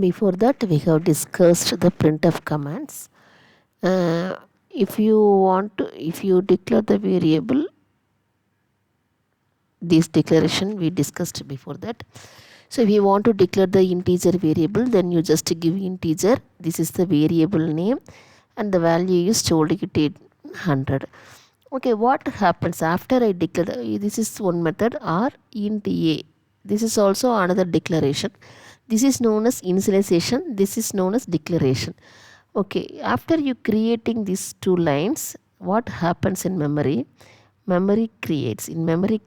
Before that, we have discussed the printf commands. Uh, if you declare the variable, this declaration we discussed before that. So if you want to declare the integer variable, then you just give integer. This is the variable name, and the value is stored at 100. Okay, what happens after I declare this is one method, or int a. This is also another declaration. This is known as initialization. This is known as declaration. Okay, after you creating these two lines, what happens in memory? Memory creates in memory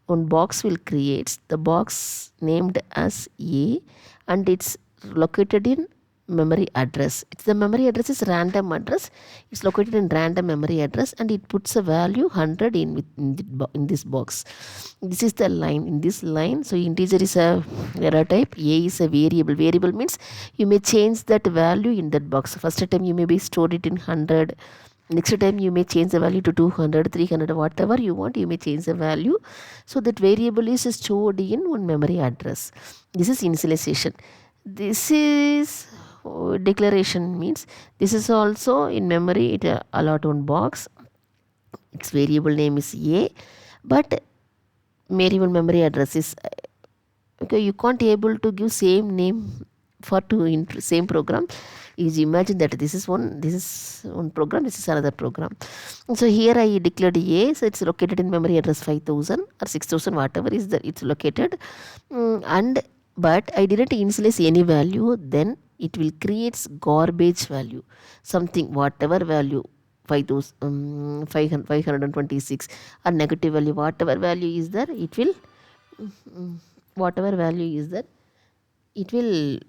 one box will creates the box named as a, and it's located in memory address. It's the memory address is random address. It's located in random memory address, and it puts a value 100 in this box. This is the line. In this line, so integer is a data type, a is a variable. Variable means you may change that value in that box. First time you may be stored it in 100. Next time you may change the value to 200, 300, whatever you want, you may change the value. So that variable is stored in one memory address. This is initialization. This is declaration, means this is also in memory. It allot one box. Its variable name is a, but variable memory address is okay. You can't able to give same name for two in same program. Is imagine that this is one program, this is another program. So here I declared a, so it's located in memory address 5000 or 6000, whatever is that it's located. And but I didn't initialize any value, then it will creates garbage value, something, whatever value, 526 or negative value, whatever value is there, it will whatever value is there, it will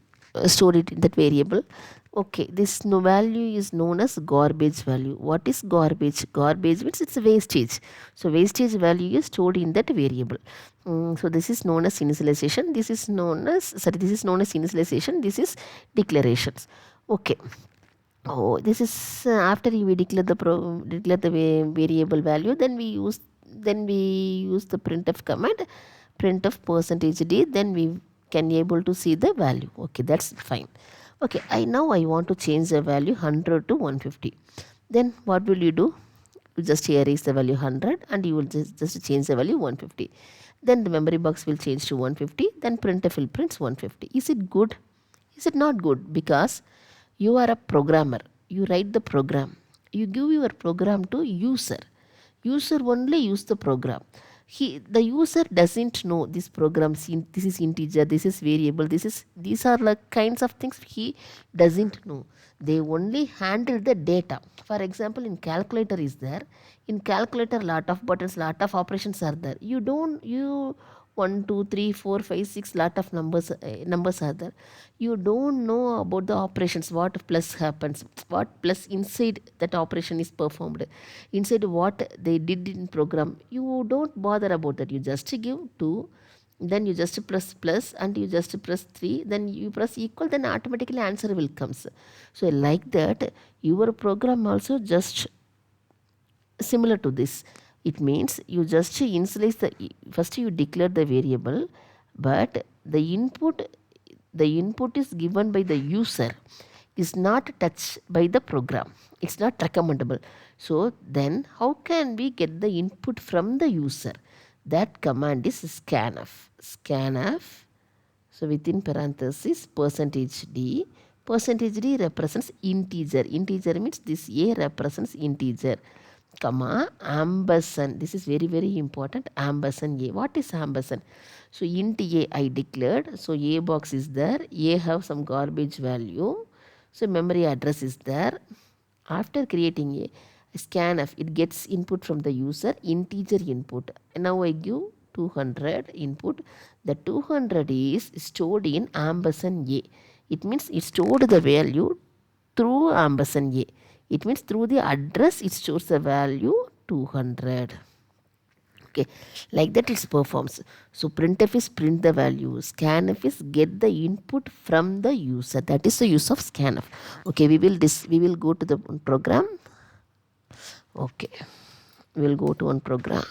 store it in that variable. Okay, this no value is known as garbage value. What is garbage? Garbage means it's a wastage. So wastage value is stored in that variable. So this is known as initialization. This is known as initialization. This is declarations. Okay. Oh, this is after we declare the variable value. Then we use the printf command, printf %d. Then we can able to see the value. Okay, that's fine. Okay, now I want to change the value 100 to 150. Then what will you do? You just erase the value 100 and you will just change the value 150. Then the memory box will change to 150. Then printf will print 150. Is it good? Is it not good? Because you are a programmer. You write the program. You give your program to user. User only use the program. The user doesn't know this program. This is integer. This is variable. These are like kinds of things he doesn't know. They only handle the data. For example, in calculator is there. In calculator, lot of buttons, lot of operations are there. You 1 2 3 4 5 6 lot of numbers are there. You don't know about the operations, what plus happens, what plus inside that operation is performed, inside what they did in program. You don't bother about that. You just give 2, then you just press plus, and you just press 3, then you press equal, then automatically answer will comes. So like that your program also just similar to this. It means you just initialize first you declare the variable, but the input is given by the user, is not touched by the program. It's not recommendable. So then how can we get the input from the user? That command is scanf. So within parenthesis %d. %d represents integer. Integer means this a represents integer, comma, ampersand. This is very, very important. Ampersand a. What is ampersand? So int a I declared. So a box is there. A have some garbage value. So memory address is there. After creating a scanf, it gets input from the user, integer input. And now I give 200 input. The 200 is stored in ampersand a. It means it stored the value through ampersand a. It means through the address it stores the value 200. Okay, like that it performs. So printf is print the value, scanf is get the input from the user. That is the use of scanf. Okay, we will go to the program. Okay, we will go to one program.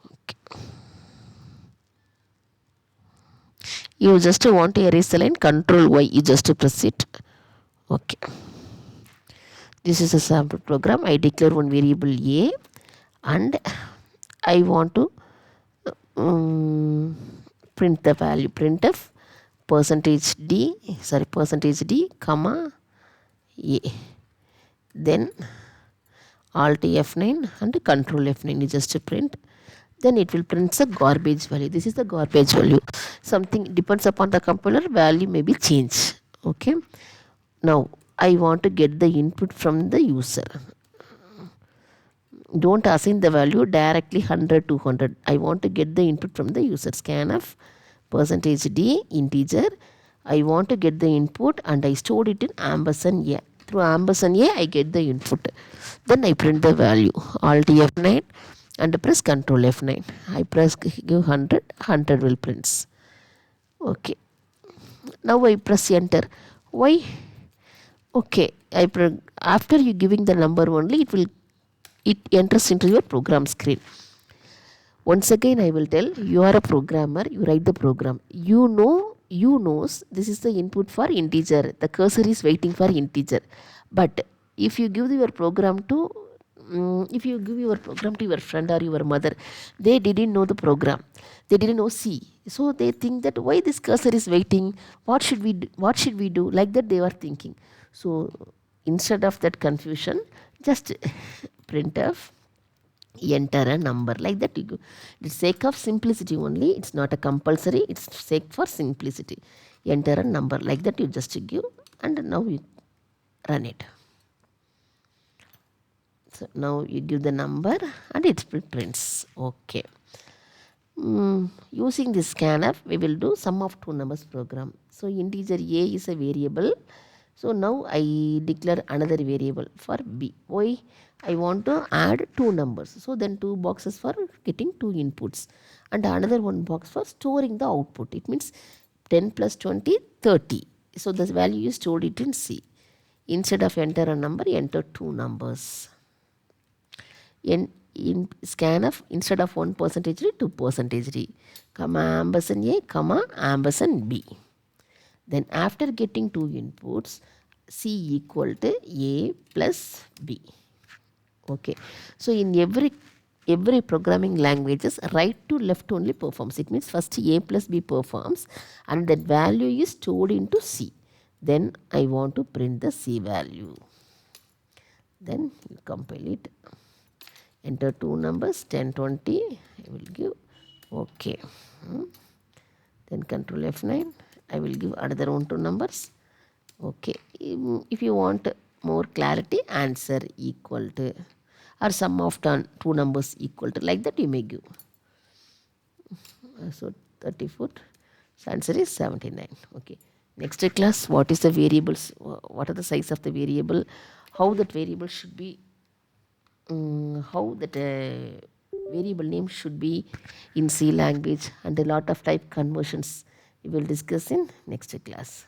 Okay. You just want to erase the line, control Y, you just press it. Okay. This is a sample program. I declare one variable A and I want to print the value. Printf percentage D, comma A. Then Alt F9 and Control F9 is just to print. Then it will print the garbage value. This is the garbage value. Something depends upon the compiler, value may be changed. Okay. Now I want to get the input from the user. Don't assign the value directly 100 200. I want to get the input from the user. Scanf percentage D integer. I want to get the input and I stored it in ampersand A. Through ampersand A I get the input. Then I print the value. Alt F9 and press Control F9. I press give 100 will prints. Okay. Now I press enter. Why? Okay. After you giving the number only, it enters into your program screen. Once again I will tell, you are a programmer, you write the program. You knows this is the input for integer. The cursor is waiting for integer. But if you give your program to your friend or your mother, they didn't know the program. They didn't know C. So they think that why this cursor is waiting? What should we do? Like that they were thinking. So instead of that confusion, just printf enter a number, like that you go. It's sake of simplicity only, it's not a compulsory, it's sake for simplicity. Enter a number, like that you just give, and now you run it. So now you give the number and it prints. Okay. Using this scanf we will do sum of two numbers program. So integer A is a variable. So now I declare another variable for B. Why? I want to add two numbers. So then two boxes for getting two inputs and another one box for storing the output. It means 10 plus 20, 30. So the value is stored it in C. Instead of enter a number, enter two numbers. In scanf, instead of 1% D, 2% D, comma ampersand A, comma ampersand B. Then after getting two inputs, C equal to A plus B. Okay. So in every programming languages, right to left only performs. It means first A plus B performs and that value is stored into C. Then I want to print the C value. Then you compile it. Enter two numbers, 10, 20. I will give okay. Then Control F9. I will give another one two numbers. Okay. If you want more clarity, answer equal to or sum of two numbers equal to, like that you may give. So 34. So answer is 79. Okay. Next class, what is the variables? What are the size of the variable? How that variable should be? How that variable name should be in C language, and a lot of type conversions we will discuss in next class.